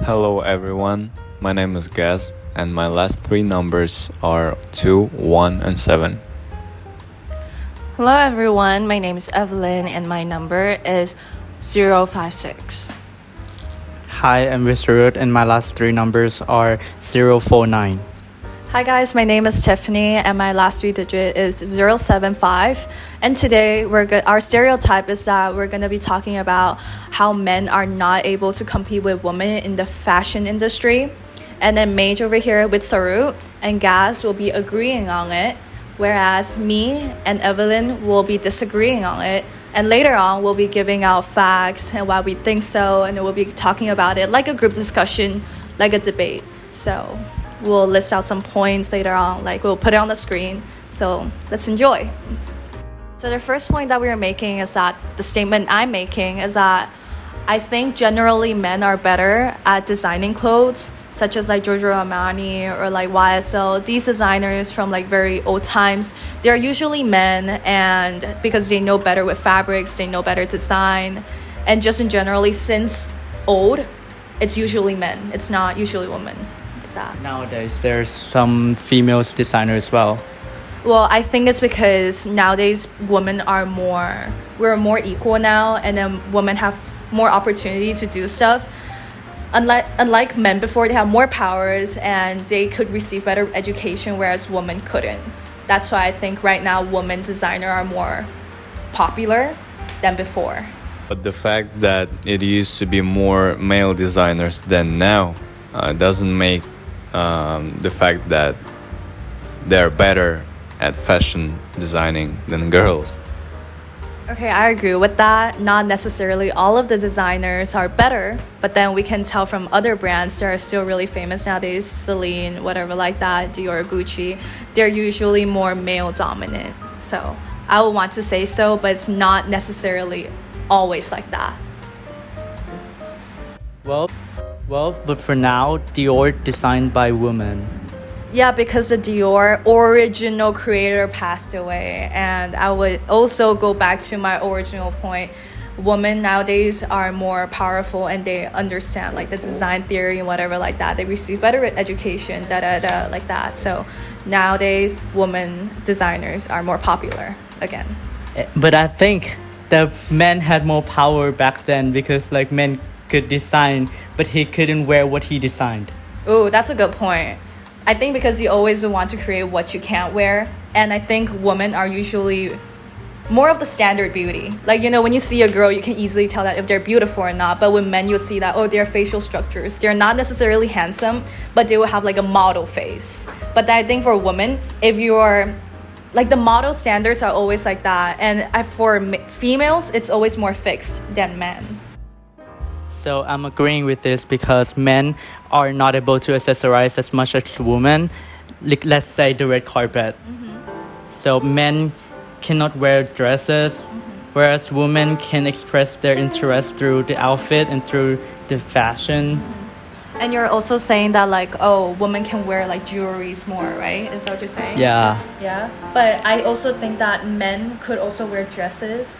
Hello everyone, my name is Gaz and my last three numbers are 2, 1 and 7. Hello everyone, my name is Evelyn and my number is 056. Hi, I'm Mr. and my last three numbers are 049. Hi guys, my name is Tiffany and my last three digit is 075. And today our stereotype is that we're going to be talking about how men are not able to compete with women in the fashion industry. And then Mage over here with Sarut and Gaz will be agreeing on it, whereas me and Evelyn will be disagreeing on it. And later on, we'll be giving out facts and why we think so, and we'll be talking about it like a group discussion, like a debate. So we'll list out some points later on, like we'll put it on the screen. So let's enjoy. So the first point that we're making is that the statement I'm making is that I think generally men are better at designing clothes, such as like Giorgio Armani or like YSL. These designers from like very old times, they're usually men, and because they know better with fabrics, they know better design, and just in generally since old, it's usually men. It's not usually women. Like that. Nowadays, there's some female designers as well. Well, I think it's because nowadays we're more equal now, and then women have more opportunity to do stuff. Unlike men before, they have more powers and they could receive better education, whereas women couldn't. That's why I think right now women designers are more popular than before. But the fact that it used to be more male designers than now doesn't make the fact that they're better at fashion designing than girls. Okay, I agree with that. Not necessarily all of the designers are better, but then we can tell from other brands that are still really famous nowadays, Celine, whatever like that, Dior, Gucci, they're usually more male dominant. So I would want to say so, but it's not necessarily always like that. Well, but for now, Dior designed by women. Yeah, because the Dior original creator passed away. And I would also go back to my original point. Women nowadays are more powerful and they understand like the design theory and whatever like that. They receive better education, like that. So nowadays, women designers are more popular again. But I think the men had more power back then because like men could design, but he couldn't wear what he designed. Oh, that's a good point. I think because you always want to create what you can't wear. And I think women are usually more of the standard beauty. Like, you know, when you see a girl, you can easily tell that if they're beautiful or not. But with men, you'll see that, their facial structures. They're not necessarily handsome, but they will have like a model face. But I think for women, if you're like the model standards are always like that. And for females, it's always more fixed than men. So I'm agreeing with this because men are not able to accessorize as much as women. Like, let's say the red carpet. So men cannot wear dresses, whereas women can express their interest through the outfit and through the fashion. And you're also saying that like, women can wear like jewelries more, right? Is that what you're saying? Yeah. Yeah. But I also think that men could also wear dresses.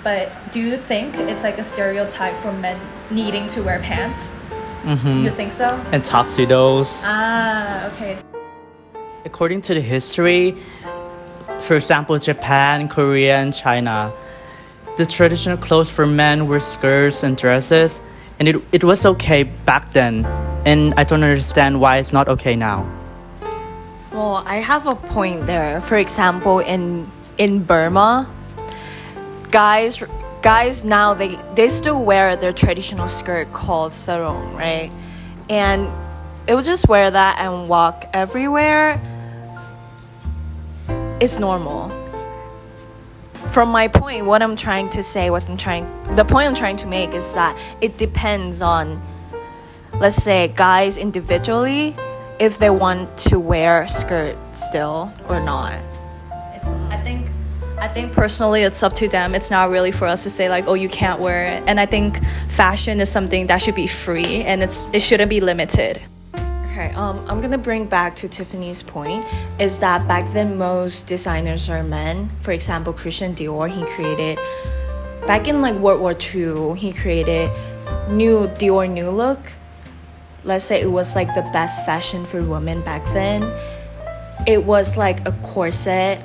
But do you think it's like a stereotype for men needing to wear pants? You think so? And tuxedos. Okay. According to the history, for example, Japan, Korea, and China, the traditional clothes for men were skirts and dresses, and it was okay back then, and I don't understand why it's not okay now. Well, I have a point there. For example, in Burma, guys now they still wear their traditional skirt called sarong, right? And they would just wear that and walk everywhere. It's normal. From my point, the point I'm trying to make is that it depends on, let's say, guys individually, if they want to wear skirt still or not. I think personally it's up to them. It's not really for us to say like, you can't wear it. And I think fashion is something that should be free and it shouldn't be limited. Okay, I'm gonna bring back to Tiffany's point is that back then most designers are men. For example, Christian Dior, he created back in like World War II, he created Dior New Look, let's say it was like the best fashion for women back then, it was like a corset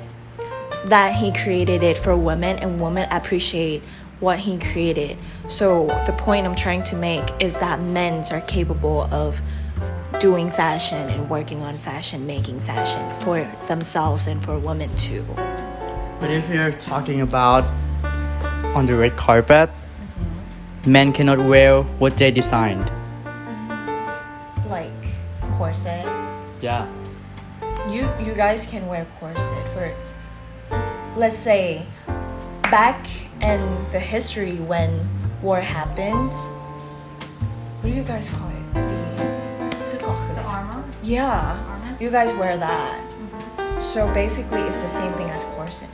that he created it for women, and women appreciate what he created. So the point I'm trying to make is that men are capable of doing fashion and working on fashion, making fashion for themselves and for women too. But if you're talking about on the red carpet, men cannot wear what they designed. Like corset. Yeah. You guys can wear corset for, let's say, back in the history when war happened. What do you guys call it? The armor? Yeah, you guys wear that. So basically, it's the same thing as corset.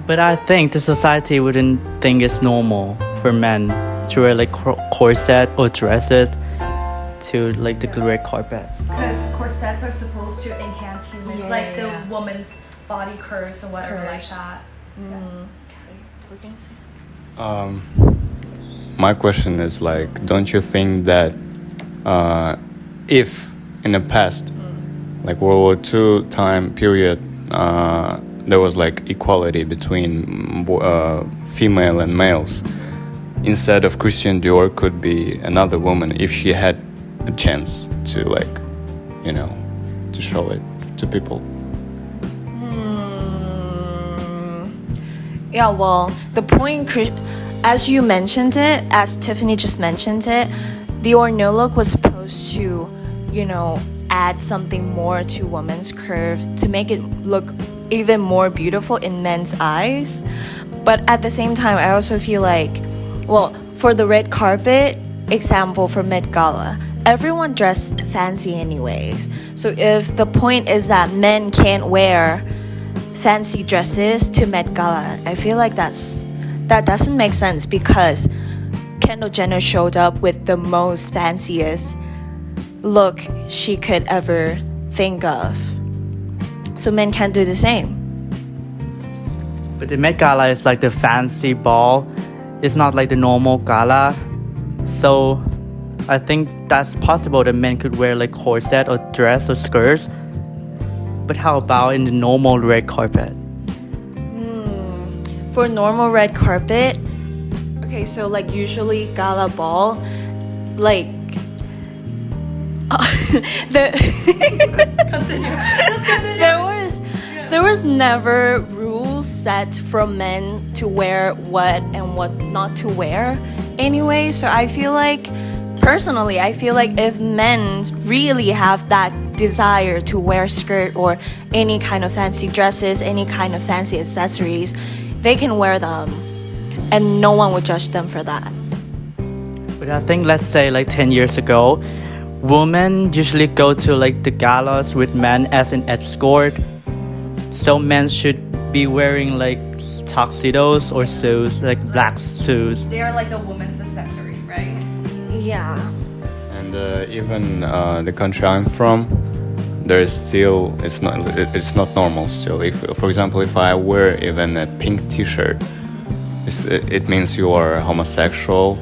But I think the society wouldn't think it's normal for men to wear like corset or dresses to like the red carpet. Because corsets are supposed to enhance human, Yeah, like the yeah. woman's body curves and whatever like Curves. that. We're gonna say something. My question is like, don't you think that if in the past, like World War II time period, there was like equality between female and males, instead of Christian Dior could be another woman if she had a chance to like, you know, to show it to people? Yeah, well, the point, as you mentioned it, as Tiffany just mentioned it, Dior No Look was supposed to, you know, add something more to women's curve to make it look even more beautiful in men's eyes. But at the same time, I also feel like, well, for the red carpet example for Met Gala, everyone dressed fancy anyways. So if the point is that men can't wear fancy dresses to Met Gala, I feel like that doesn't make sense, because Kendall Jenner showed up with the most fanciest look she could ever think of. So men can't do the same. But the Met Gala is like the fancy ball. It's not like the normal gala. So I think that's possible that men could wear like corset or dress or skirts. But how about in the normal red carpet? For normal red carpet, okay, so like usually gala ball, like there was never rules set from men to wear what and what not to wear anyway. So I feel like, personally, I feel like if men really have that desire to wear skirt or any kind of fancy dresses, any kind of fancy accessories, they can wear them and no one would judge them for that. But I think, let's say like 10 years ago, women usually go to like the galas with men as an escort. So men should be wearing like tuxedos or suits, like black suits. They are like the woman's accessory, right? Yeah. And even the country I'm from, there is still, it's not normal still. If, for example, if I wear even a pink T-shirt, it means you are homosexual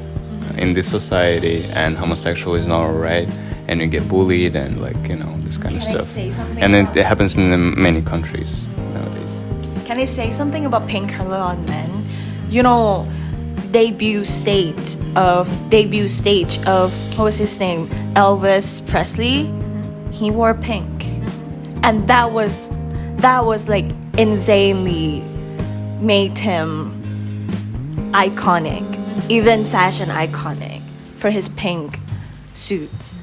in this society, and homosexual is not alright, and you get bullied and like, you know, this kind of Can I stuff. say something And about it happens in many countries nowadays. Can I say something about pink color on men? You know, debut stage of what was his name? Elvis Presley. He wore pink, and that was like insanely made him iconic, even fashion iconic for his pink suit.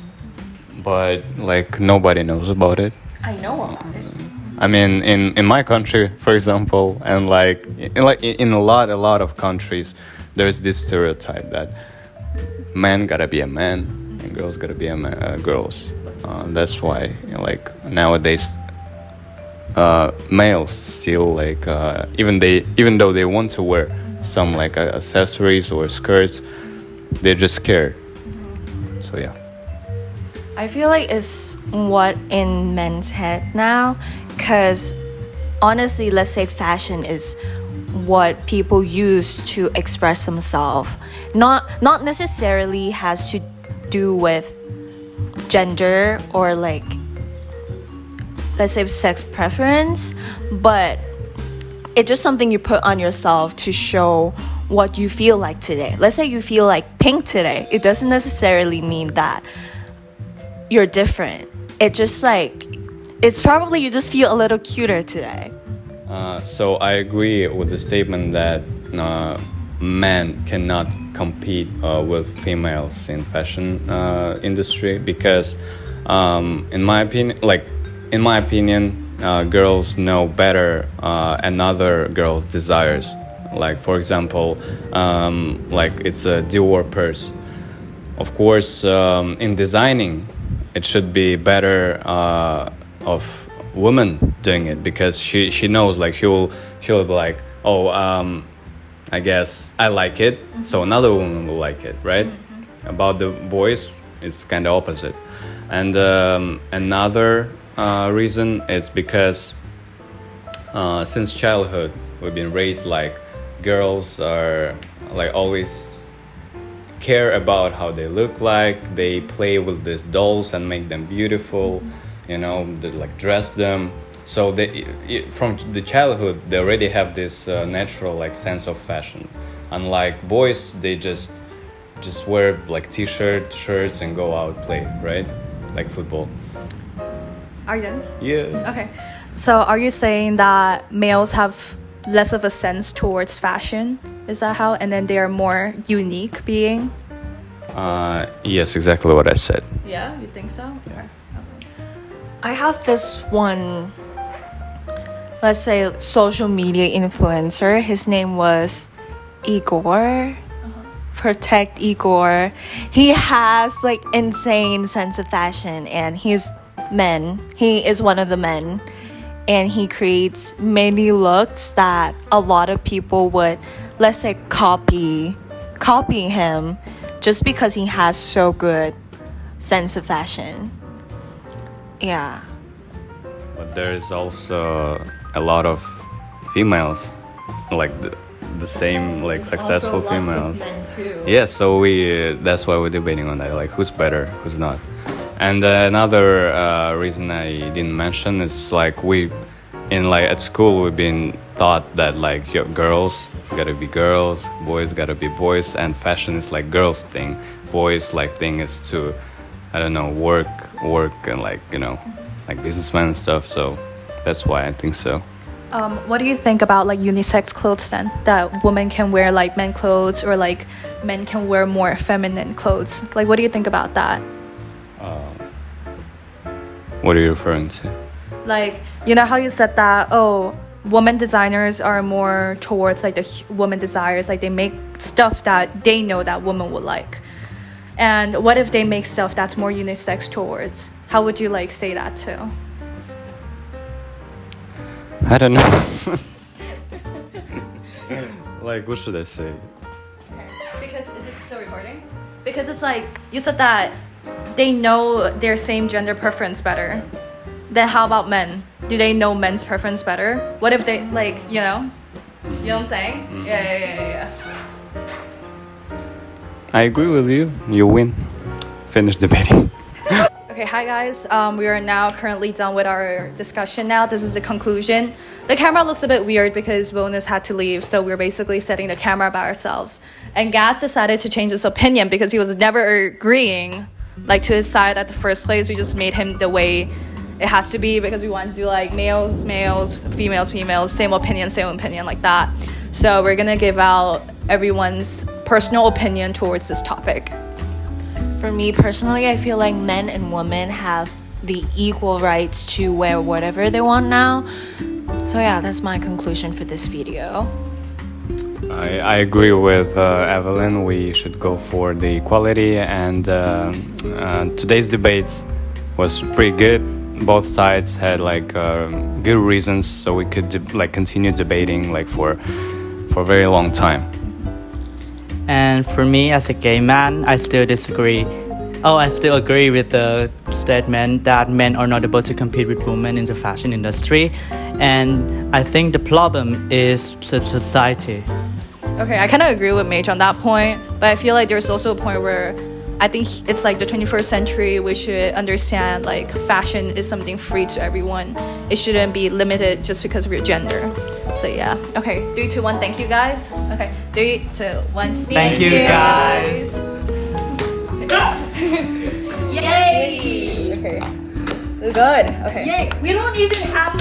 But like nobody knows about it. I know about it. I mean, in my country, for example, and like in a lot of countries, there's this stereotype that men gotta be a man and girls gotta be girls. That's why, you know, like nowadays, males still like even though they want to wear some like accessories or skirts, they're just scared. So yeah. I feel like it's what in men's head now, because honestly, let's say fashion is what people use to express themselves. Not necessarily has to do with gender or like, let's say, sex preference, but it's just something you put on yourself to show what you feel like today. Let's say you feel like pink today. It doesn't necessarily mean that you're different. It just like, it's probably you just feel a little cuter today. So I agree with the statement that men cannot compete with females in fashion industry because, in my opinion, girls know better another girl's desires. Like for example, like it's a Dior purse. Of course, in designing, it should be better of woman doing it because she knows, like she'll be like, oh, I guess I like it, so another woman will like it, right? About the boys, it's kind of opposite. And another reason is because since childhood we've been raised like girls are like always care about how they look like. They play with these dolls and make them beautiful, you know, they like dress them. So they, from the childhood, they already have this natural like sense of fashion. Unlike boys, they just wear like t-shirt, shirts and go out play, right? Like football. Are you done? Yeah. Okay. So are you saying that males have less of a sense towards fashion? Is that how? And then they are more unique being? Yes, exactly what I said. Yeah, you think so? Okay. I have this one, let's say, social media influencer. His name was Igor. Protect Igor. He has like insane sense of fashion, and he's men. He is one of the men, and he creates many looks that a lot of people would, let's say, copy him just because he has so good sense of fashion. Yeah. But there's also a lot of females, like the same like successful females. Yeah, so that's why we're debating on that, like who's better, who's not. And another reason I didn't mention is like at school we've been taught that like girls gotta be girls, boys gotta be boys, and fashion is like girls thing. Boys like thing is to, I don't know, work and like, you know, like businessmen and stuff. So that's why I think so. What do you think about like unisex clothes then? That women can wear like men clothes or like men can wear more feminine clothes. Like what do you think about that? What are you referring to? Like, you know how you said that, oh, women designers are more towards like the woman desires, like they make stuff that they know that women would like. And what if they make stuff that's more unisex towards? How would you like say that too? I don't know. Like, what should I say? Because is it still recording? Because it's like you said that they know their same gender preference better. Then how about men? Do they know men's preference better? What if they like, you know what I'm saying? Yeah. I agree with you. You win. Finish debating. Okay, hi guys. We are now currently done with our discussion now. This is the conclusion. The camera looks a bit weird because Wilness had to leave, so we're basically setting the camera by ourselves. And Gaz decided to change his opinion because he was never agreeing like to his side at the first place. We just made him the way it has to be because we wanted to do like males, females, same opinion like that. So we're gonna give out everyone's personal opinion towards this topic. For me personally, I feel like men and women have the equal rights to wear whatever they want now. So yeah, that's my conclusion for this video. I agree with Evelyn. We should go for the equality, and today's debates was pretty good. Both sides had like good reasons, so we could continue debating like for a very long time. And for me, as a gay man, I still disagree. I still agree with the statement that men are not able to compete with women in the fashion industry. And I think the problem is the society. Okay, I kind of agree with Mage on that point, but I feel like there's also a point where I think it's like the 21st century. We should understand like fashion is something free to everyone. It shouldn't be limited just because of your gender. So yeah. Okay, 3, 2, 1. Thank you guys. Okay, 3, 2, 1. Thank you, guys. Yay! Okay. Good. Okay. Yay! We don't even have